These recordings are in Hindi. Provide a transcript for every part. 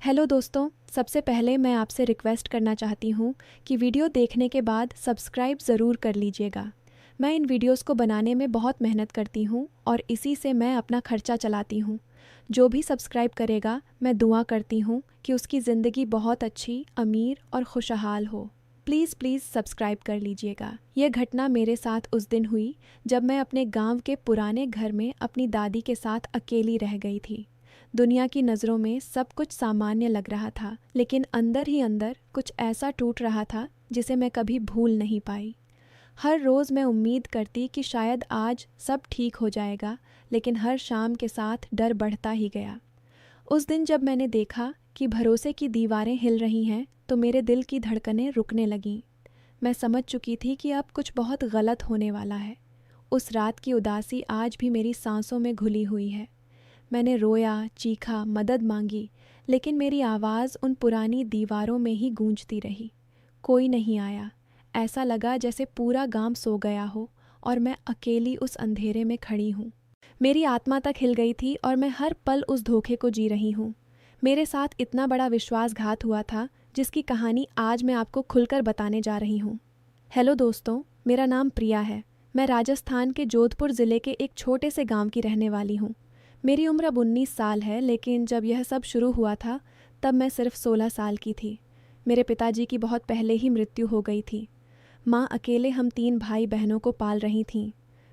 हेलो दोस्तों, सबसे पहले मैं आपसे रिक्वेस्ट करना चाहती हूँ कि वीडियो देखने के बाद सब्सक्राइब ज़रूर कर लीजिएगा। मैं इन वीडियोस को बनाने में बहुत मेहनत करती हूँ और इसी से मैं अपना खर्चा चलाती हूँ। जो भी सब्सक्राइब करेगा, मैं दुआ करती हूँ कि उसकी ज़िंदगी बहुत अच्छी, अमीर और खुशहाल हो। प्लीज़ प्लीज़ सब्सक्राइब कर लीजिएगा। यह घटना मेरे साथ उस दिन हुई जब मैं अपने गांव के पुराने घर में अपनी दादी के साथ अकेली रह गई थी। दुनिया की नज़रों में सब कुछ सामान्य लग रहा था, लेकिन अंदर ही अंदर कुछ ऐसा टूट रहा था जिसे मैं कभी भूल नहीं पाई। हर रोज़ मैं उम्मीद करती कि शायद आज सब ठीक हो जाएगा, लेकिन हर शाम के साथ डर बढ़ता ही गया। उस दिन जब मैंने देखा कि भरोसे की दीवारें हिल रही हैं, तो मेरे दिल की धड़कनें रुकने लगीं। मैं समझ चुकी थी कि अब कुछ बहुत गलत होने वाला है। उस रात की उदासी आज भी मेरी सांसों में घुली हुई है। मैंने रोया, चीखा, मदद मांगी, लेकिन मेरी आवाज़ उन पुरानी दीवारों में ही गूंजती रही। कोई नहीं आया। ऐसा लगा जैसे पूरा गांव सो गया हो और मैं अकेली उस अंधेरे में खड़ी हूँ। मेरी आत्मा तक हिल गई थी और मैं हर पल उस धोखे को जी रही हूँ। मेरे साथ इतना बड़ा विश्वासघात हुआ था, जिसकी कहानी आज मैं आपको खुलकर बताने जा रही हूँ। हेलो दोस्तों, मेरा नाम प्रिया है। मैं राजस्थान के जोधपुर ज़िले के एक छोटे से गांव की रहने वाली हूँ। मेरी उम्र अब 19 साल है, लेकिन जब यह सब शुरू हुआ था तब मैं सिर्फ 16 साल की थी। मेरे पिताजी की बहुत पहले ही मृत्यु हो गई थी। माँ अकेले हम 3 भाई बहनों को पाल रही थीं।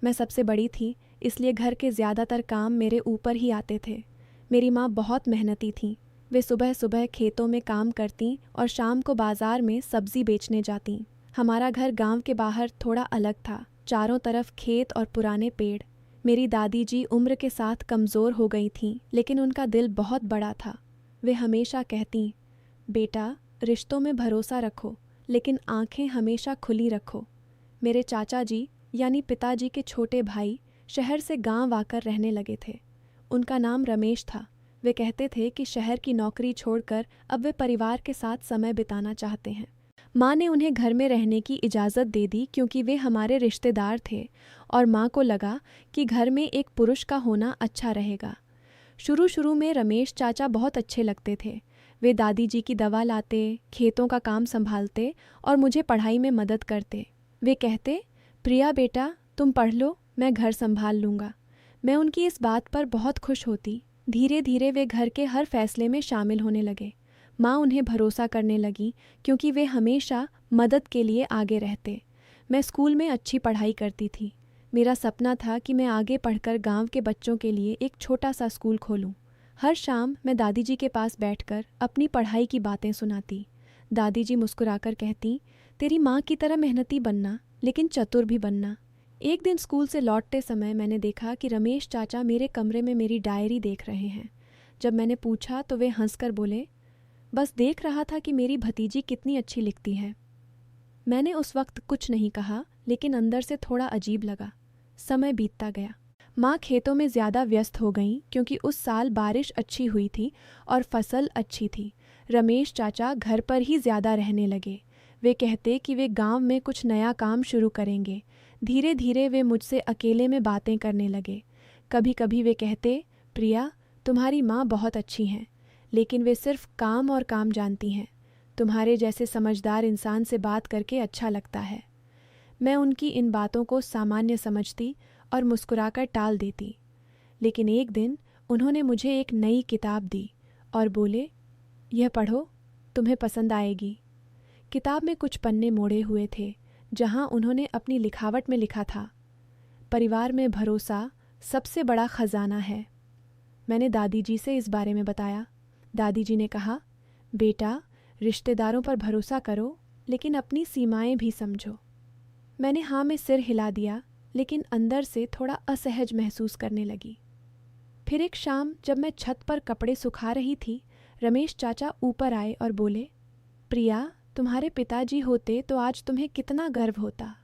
मैं सबसे बड़ी थी, इसलिए घर के ज़्यादातर काम मेरे ऊपर ही आते थे। मेरी माँ बहुत मेहनती थीं। वे सुबह सुबह खेतों में काम करतीं और शाम को बाज़ार में सब्ज़ी बेचने जातीं। हमारा घर गांव के बाहर थोड़ा अलग था, चारों तरफ खेत और पुराने पेड़। मेरी दादी जी उम्र के साथ कमज़ोर हो गई थीं, लेकिन उनका दिल बहुत बड़ा था। वे हमेशा कहतीं, बेटा, रिश्तों में भरोसा रखो, लेकिन आंखें हमेशा खुली रखो। मेरे चाचा जी यानी पिताजी के छोटे भाई शहर से गांव आकर रहने लगे थे। उनका नाम रमेश था। वे कहते थे कि शहर की नौकरी छोड़कर अब वे परिवार के साथ समय बिताना चाहते हैं। माँ ने उन्हें घर में रहने की इजाज़त दे दी क्योंकि वे हमारे रिश्तेदार थे और माँ को लगा कि घर में एक पुरुष का होना अच्छा रहेगा। शुरू शुरू में रमेश चाचा बहुत अच्छे लगते थे। वे दादी जी की दवा लाते, खेतों का काम संभालते और मुझे पढ़ाई में मदद करते। वे कहते, प्रिया बेटा, तुम पढ़ लो, मैं घर संभाल लूँगा। मैं उनकी इस बात पर बहुत खुश होती। धीरे धीरे वे घर के हर फैसले में शामिल होने लगे। माँ उन्हें भरोसा करने लगी क्योंकि वे हमेशा मदद के लिए आगे रहते। मैं स्कूल में अच्छी पढ़ाई करती थी। मेरा सपना था कि मैं आगे पढ़कर गांव के बच्चों के लिए एक छोटा सा स्कूल खोलूं। हर शाम मैं दादी जी के पास बैठकर अपनी पढ़ाई की बातें सुनाती। दादी जी मुस्कुराकर कहती, तेरी माँ की तरह मेहनती बनना, लेकिन चतुर भी बनना। एक दिन स्कूल से लौटते समय मैंने देखा कि रमेश चाचा मेरे कमरे में मेरी डायरी देख रहे हैं। जब मैंने पूछा तो वे हंसकर बोले, बस देख रहा था कि मेरी भतीजी कितनी अच्छी लिखती है। मैंने उस वक्त कुछ नहीं कहा, लेकिन अंदर से थोड़ा अजीब लगा। समय बीतता गया। माँ खेतों में ज़्यादा व्यस्त हो गईं क्योंकि उस साल बारिश अच्छी हुई थी और फसल अच्छी थी। रमेश चाचा घर पर ही ज़्यादा रहने लगे। वे कहते कि वे गांव में कुछ नया काम शुरू करेंगे। धीरे धीरे वे मुझसे अकेले में बातें करने लगे। कभी कभी वे कहते, प्रिया, तुम्हारी माँ बहुत अच्छी हैं, लेकिन वे सिर्फ काम और काम जानती हैं। तुम्हारे जैसे समझदार इंसान से बात करके अच्छा लगता है। मैं उनकी इन बातों को सामान्य समझती और मुस्कुराकर टाल देती। लेकिन एक दिन उन्होंने मुझे एक नई किताब दी और बोले, यह पढ़ो, तुम्हें पसंद आएगी। किताब में कुछ पन्ने मोड़े हुए थे, जहां उन्होंने अपनी लिखावट में लिखा था, परिवार में भरोसा सबसे बड़ा खजाना है। मैंने दादी जी से इस बारे में बताया। दादी जी ने कहा, बेटा, रिश्तेदारों पर भरोसा करो, लेकिन अपनी सीमाएं भी समझो। मैंने हाँ में सिर हिला दिया, लेकिन अंदर से थोड़ा असहज महसूस करने लगी। फिर एक शाम जब मैं छत पर कपड़े सुखा रही थी, रमेश चाचा ऊपर आए और बोले, प्रिया, तुम्हारे पिताजी होते तो आज तुम्हें कितना गर्व होता।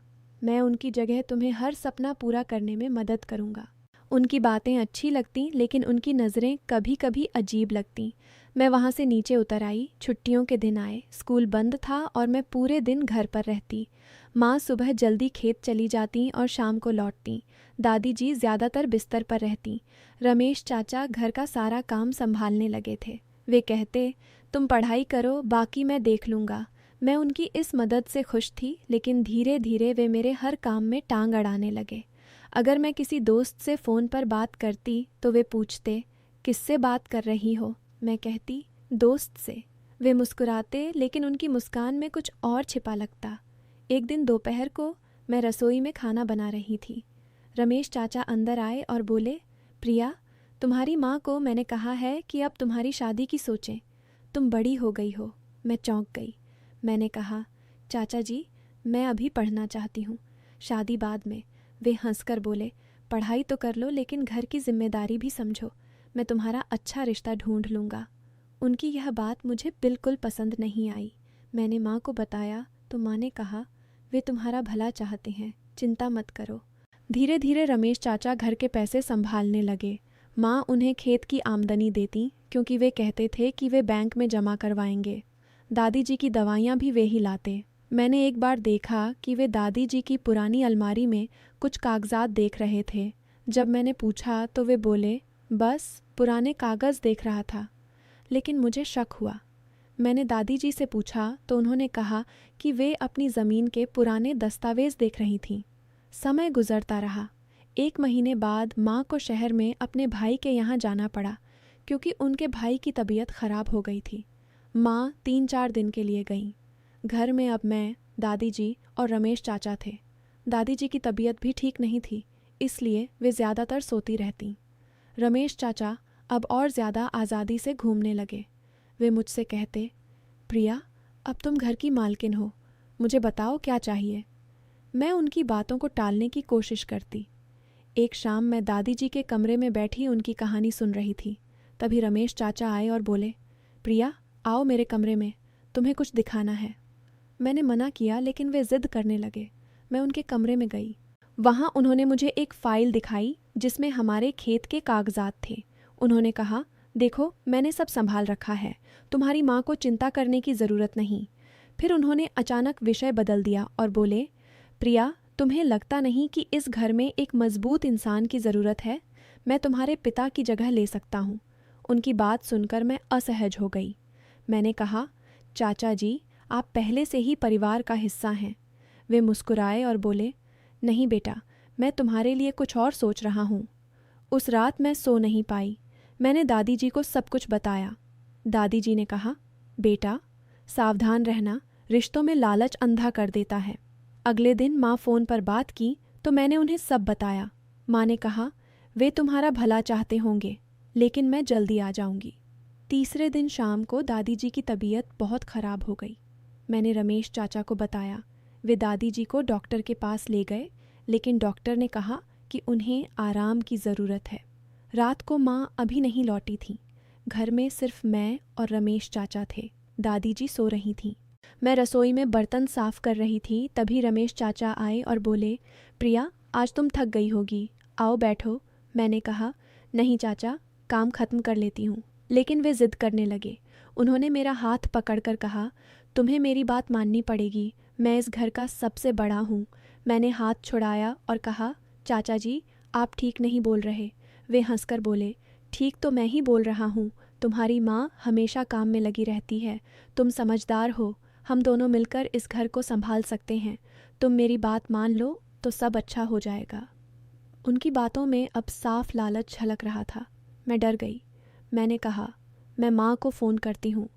मैं उनकी जगह तुम्हें हर सपना पूरा करने में मदद करूँगा। उनकी बातें अच्छी लगतीं, लेकिन उनकी नज़रें कभी कभी अजीब लगतीं। मैं वहाँ से नीचे उतर आई। छुट्टियों के दिन आए, स्कूल बंद था और मैं पूरे दिन घर पर रहती। माँ सुबह जल्दी खेत चली जाती और शाम को लौटती। दादी जी ज़्यादातर बिस्तर पर रहती। रमेश चाचा घर का सारा काम संभालने लगे थे। वे कहते, तुम पढ़ाई करो, बाकी मैं देख लूँगा। मैं उनकी इस मदद से खुश थी, लेकिन धीरे धीरे वे मेरे हर काम में टांग अड़ाने लगे। अगर मैं किसी दोस्त से फ़ोन पर बात करती तो वे पूछते, किससे बात कर रही हो? मैं कहती, दोस्त से। वे मुस्कुराते, लेकिन उनकी मुस्कान में कुछ और छिपा लगता। एक दिन दोपहर को मैं रसोई में खाना बना रही थी। रमेश चाचा अंदर आए और बोले, प्रिया, तुम्हारी माँ को मैंने कहा है कि अब तुम्हारी शादी की सोचें। तुम बड़ी हो गई हो। मैं चौंक गई। मैंने कहा, चाचा जी, मैं अभी पढ़ना चाहती हूँ, शादी बाद में। वे हंसकर बोले, पढ़ाई तो कर लो, लेकिन घर की जिम्मेदारी भी समझो। मैं तुम्हारा अच्छा रिश्ता ढूंढ लूँगा। उनकी यह बात मुझे बिल्कुल पसंद नहीं आई। मैंने माँ को बताया तो माँ ने कहा, वे तुम्हारा भला चाहते हैं, चिंता मत करो। धीरे धीरे रमेश चाचा घर के पैसे संभालने लगे। माँ उन्हें खेत की आमदनी देती, क्योंकि वे कहते थे कि वे बैंक में जमा करवाएंगे। दादी जी की दवाइयाँ भी वे ही लाते। मैंने एक बार देखा कि वे दादी जी की पुरानी अलमारी में कुछ कागजात देख रहे थे। जब मैंने पूछा तो वे बोले, बस पुराने कागज़ देख रहा था। लेकिन मुझे शक हुआ। मैंने दादी जी से पूछा तो उन्होंने कहा कि वे अपनी ज़मीन के पुराने दस्तावेज़ देख रही थीं। समय गुजरता रहा। 1 महीने बाद माँ को शहर में अपने भाई के यहाँ जाना पड़ा, क्योंकि उनके भाई की तबीयत खराब हो गई थी। माँ 3-4 दिन के लिए गईं। घर में अब मैं, दादी जी और रमेश चाचा थे। दादी जी की तबीयत भी ठीक नहीं थी, इसलिए वे ज़्यादातर सोती रहतीं। रमेश चाचा अब और ज़्यादा आज़ादी से घूमने लगे। वे मुझसे कहते, प्रिया, अब तुम घर की मालकिन हो, मुझे बताओ क्या चाहिए। मैं उनकी बातों को टालने की कोशिश करती। एक शाम मैं दादी जी के कमरे में बैठी उनकी कहानी सुन रही थी। तभी रमेश चाचा आए और बोले, प्रिया, आओ मेरे कमरे में, तुम्हें कुछ दिखाना है। मैंने मना किया, लेकिन वे ज़िद करने लगे। मैं उनके कमरे में गई। वहाँ उन्होंने मुझे एक फ़ाइल दिखाई जिसमें हमारे खेत के कागजात थे। उन्होंने कहा, देखो, मैंने सब संभाल रखा है, तुम्हारी माँ को चिंता करने की ज़रूरत नहीं। फिर उन्होंने अचानक विषय बदल दिया और बोले, प्रिया, तुम्हें लगता नहीं कि इस घर में एक मजबूत इंसान की ज़रूरत है? मैं तुम्हारे पिता की जगह ले सकता हूँ। उनकी बात सुनकर मैं असहज हो गई। मैंने कहा, चाचा जी, आप पहले से ही परिवार का हिस्सा हैं। वे मुस्कुराए और बोले, नहीं बेटा, मैं तुम्हारे लिए कुछ और सोच रहा हूँ। उस रात मैं सो नहीं पाई। मैंने दादी जी को सब कुछ बताया। दादी जी ने कहा, बेटा, सावधान रहना, रिश्तों में लालच अंधा कर देता है। अगले दिन माँ फ़ोन पर बात की तो मैंने उन्हें सब बताया। माँ ने कहा, वे तुम्हारा भला चाहते होंगे, लेकिन मैं जल्दी आ जाऊंगी। तीसरे दिन शाम को दादी जी की तबीयत बहुत ख़राब हो गई। मैंने रमेश चाचा को बताया। वे दादी जी को डॉक्टर के पास ले गए, लेकिन डॉक्टर ने कहा कि उन्हें आराम की ज़रूरत है। रात को माँ अभी नहीं लौटी थी। घर में सिर्फ मैं और रमेश चाचा थे। दादी जी सो रही थीं। मैं रसोई में बर्तन साफ कर रही थी, तभी रमेश चाचा आए और बोले, प्रिया, आज तुम थक गई होगी, आओ बैठो। मैंने कहा, नहीं चाचा, काम ख़त्म कर लेती हूँ। लेकिन वे ज़िद करने लगे। उन्होंने मेरा हाथ पकड़कर कहा, तुम्हें मेरी बात माननी पड़ेगी, मैं इस घर का सबसे बड़ा हूँ। मैंने हाथ छुड़ाया और कहा, चाचा जी, आप ठीक नहीं बोल रहे। वे हंसकर बोले, ठीक तो मैं ही बोल रहा हूँ। तुम्हारी माँ हमेशा काम में लगी रहती है, तुम समझदार हो, हम दोनों मिलकर इस घर को संभाल सकते हैं। तुम मेरी बात मान लो तो सब अच्छा हो जाएगा। उनकी बातों में अब साफ लालच झलक रहा था। मैं डर गई। मैंने कहा, मैं माँ को फ़ोन करती हूँ।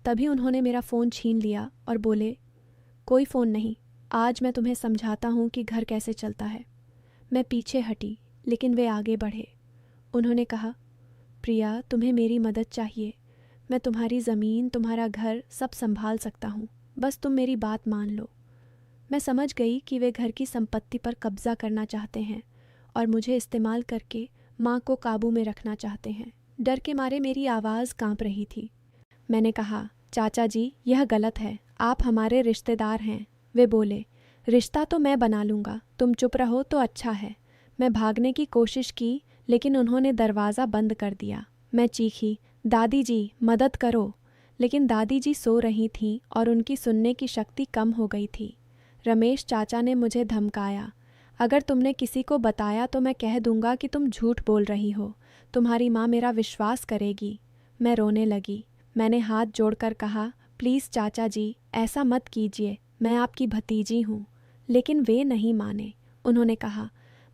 तभी उन्होंने मेरा फ़ोन छीन लिया और बोले, कोई फ़ोन नहीं, आज मैं तुम्हें समझाता हूँ कि घर कैसे चलता है। मैं पीछे हटी, लेकिन वे आगे बढ़े। उन्होंने कहा, प्रिया, तुम्हें मेरी मदद चाहिए। मैं तुम्हारी ज़मीन, तुम्हारा घर सब संभाल सकता हूँ, बस तुम मेरी बात मान लो। मैं समझ गई कि वे घर की संपत्ति पर कब्ज़ा करना चाहते हैं और मुझे इस्तेमाल करके माँ को काबू में रखना चाहते हैं। डर के मारे मेरी आवाज़ कांप रही थी। मैंने कहा, चाचा जी, यह गलत है, आप हमारे रिश्तेदार हैं। वे बोले, रिश्ता तो मैं बना लूँगा, तुम चुप रहो तो अच्छा है। मैं भागने की कोशिश की, लेकिन उन्होंने दरवाज़ा बंद कर दिया। मैं चीखी, दादी जी, मदद करो। लेकिन दादी जी सो रही थीं और उनकी सुनने की शक्ति कम हो गई थी। रमेश चाचा ने मुझे धमकाया, अगर तुमने किसी को बताया तो मैं कह दूंगा कि तुम झूठ बोल रही हो, तुम्हारी माँ मेरा विश्वास करेगी। मैं रोने लगी। मैंने हाथ जोड़कर कहा, प्लीज़ चाचा जी, ऐसा मत कीजिए, मैं आपकी भतीजी हूँ। लेकिन वे नहीं माने। उन्होंने कहा,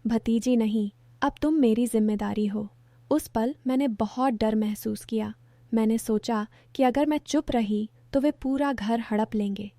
भतीजी नहीं, अब तुम मेरी जिम्मेदारी हो। उस पल मैंने बहुत डर महसूस किया। मैंने सोचा कि अगर मैं चुप रही तो वे पूरा घर हड़प लेंगे।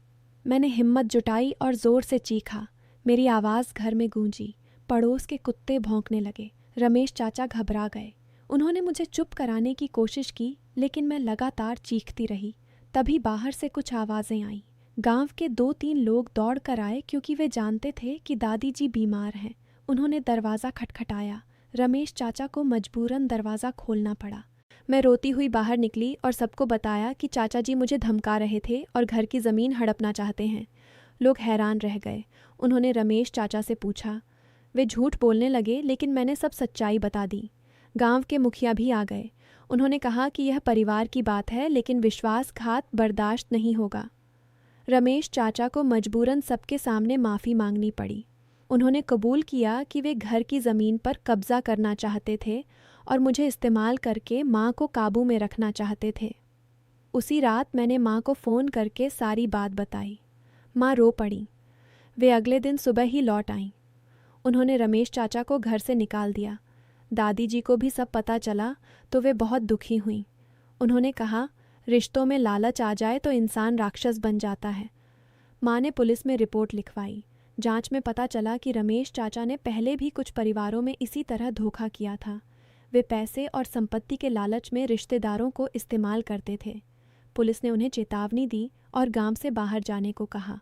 मैंने हिम्मत जुटाई और ज़ोर से चीखा। मेरी आवाज़ घर में गूंजी। पड़ोस के कुत्ते भौंकने लगे। रमेश चाचा घबरा गए। उन्होंने मुझे चुप कराने की कोशिश की, लेकिन मैं लगातार चीखती रही। तभी बाहर से कुछ आवाज़ें आईं। गांव के 2-3 लोग दौड़ कर आए क्योंकि वे जानते थे कि दादी जी बीमार हैं। उन्होंने दरवाज़ा खटखटाया। रमेश चाचा को मजबूरन दरवाज़ा खोलना पड़ा। मैं रोती हुई बाहर निकली और सबको बताया कि चाचा जी मुझे धमका रहे थे और घर की ज़मीन हड़पना चाहते हैं। लोग हैरान रह गए। उन्होंने रमेश चाचा से पूछा। वे झूठ बोलने लगे, लेकिन मैंने सब सच्चाई बता दी। गांव के मुखिया भी आ गए। उन्होंने कहा कि यह परिवार की बात है, लेकिन विश्वासघात बर्दाश्त नहीं होगा। रमेश चाचा को मजबूरन सबके सामने माफ़ी मांगनी पड़ी। उन्होंने कबूल किया कि वे घर की ज़मीन पर कब्ज़ा करना चाहते थे और मुझे इस्तेमाल करके माँ को काबू में रखना चाहते थे। उसी रात मैंने माँ को फ़ोन करके सारी बात बताई। माँ रो पड़ी। वे अगले दिन सुबह ही लौट आईं। उन्होंने रमेश चाचा को घर से निकाल दिया। दादी जी को भी सब पता चला तो वे बहुत दुखी हुईं। उन्होंने कहा, रिश्तों में लालच आ जाए तो इंसान राक्षस बन जाता है। माँ ने पुलिस में रिपोर्ट लिखवाई। जांच में पता चला कि रमेश चाचा ने पहले भी कुछ परिवारों में इसी तरह धोखा किया था। वे पैसे और संपत्ति के लालच में रिश्तेदारों को इस्तेमाल करते थे। पुलिस ने उन्हें चेतावनी दी और गांव से बाहर जाने को कहा।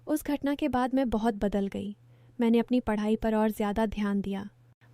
उस घटना के बाद मैं बहुत बदल गई। मैंने अपनी पढ़ाई पर और ज़्यादा ध्यान दिया।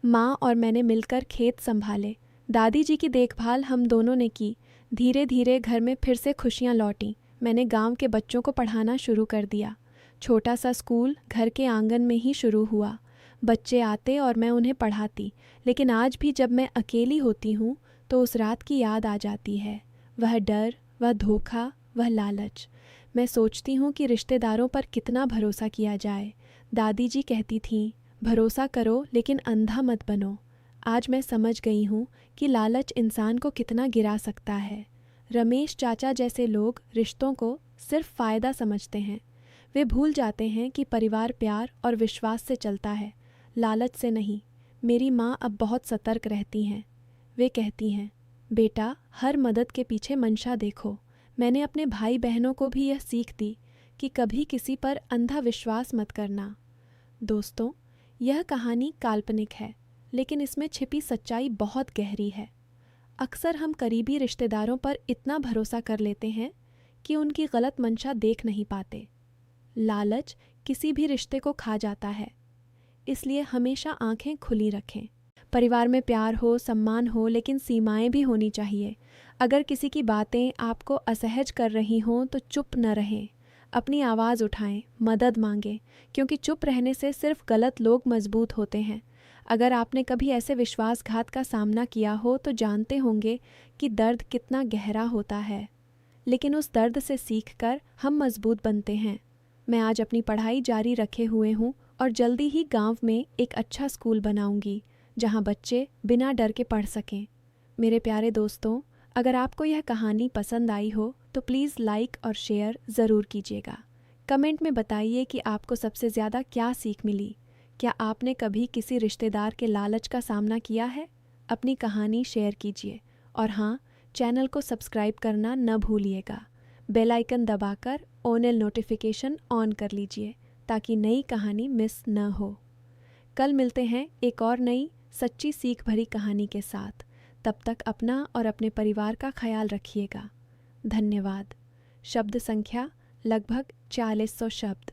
माँ और मैंने मिलकर खेत संभाले। दादी जी की देखभाल हम दोनों ने की। धीरे धीरे घर में फिर से खुशियाँ लौटीं। मैंने गांव के बच्चों को पढ़ाना शुरू कर दिया। छोटा सा स्कूल घर के आंगन में ही शुरू हुआ। बच्चे आते और मैं उन्हें पढ़ाती, लेकिन आज भी जब मैं अकेली होती हूँ तो उस रात की याद आ जाती है। वह डर, वह धोखा, वह लालच। मैं सोचती हूँ कि रिश्तेदारों पर कितना भरोसा किया जाए। दादी जी कहती थीं, भरोसा करो लेकिन अंधा मत बनो। आज मैं समझ गई हूँ कि लालच इंसान को कितना गिरा सकता है। रमेश चाचा जैसे लोग रिश्तों को सिर्फ फ़ायदा समझते हैं। वे भूल जाते हैं कि परिवार प्यार और विश्वास से चलता है, लालच से नहीं। मेरी माँ अब बहुत सतर्क रहती हैं। वे कहती हैं, बेटा, हर मदद के पीछे मंशा देखो। मैंने अपने भाई बहनों को भी यह सीख दी कि कभी किसी पर अंधा विश्वास मत करना। दोस्तों, यह कहानी काल्पनिक है, लेकिन इसमें छिपी सच्चाई बहुत गहरी है। अक्सर हम करीबी रिश्तेदारों पर इतना भरोसा कर लेते हैं कि उनकी गलत मंशा देख नहीं पाते। लालच किसी भी रिश्ते को खा जाता है, इसलिए हमेशा आंखें खुली रखें। परिवार में प्यार हो, सम्मान हो, लेकिन सीमाएं भी होनी चाहिए। अगर किसी की बातें आपको असहज कर रही हों तो चुप न रहें। अपनी आवाज़ उठाएं, मदद मांगें, क्योंकि चुप रहने से सिर्फ गलत लोग मजबूत होते हैं। अगर आपने कभी ऐसे विश्वासघात का सामना किया हो तो जानते होंगे कि दर्द कितना गहरा होता है, लेकिन उस दर्द से सीखकर हम मजबूत बनते हैं। मैं आज अपनी पढ़ाई जारी रखे हुए हूँ और जल्दी ही गांव में एक अच्छा स्कूल बनाऊंगी जहां बच्चे बिना डर के पढ़ सकें। मेरे प्यारे दोस्तों, अगर आपको यह कहानी पसंद आई हो तो प्लीज़ लाइक और शेयर ज़रूर कीजिएगा। कमेंट में बताइए कि आपको सबसे ज़्यादा क्या सीख मिली। क्या आपने कभी किसी रिश्तेदार के लालच का सामना किया है? अपनी कहानी शेयर कीजिए और हाँ, चैनल को सब्सक्राइब करना न भूलिएगा। बेल आइकन दबाकर ऑल नोटिफिकेशन ऑन कर लीजिए ताकि नई कहानी मिस न हो। कल मिलते हैं एक और नई सच्ची सीख भरी कहानी के साथ। तब तक अपना और अपने परिवार का ख्याल रखिएगा। धन्यवाद। शब्द संख्या लगभग 4000 शब्द।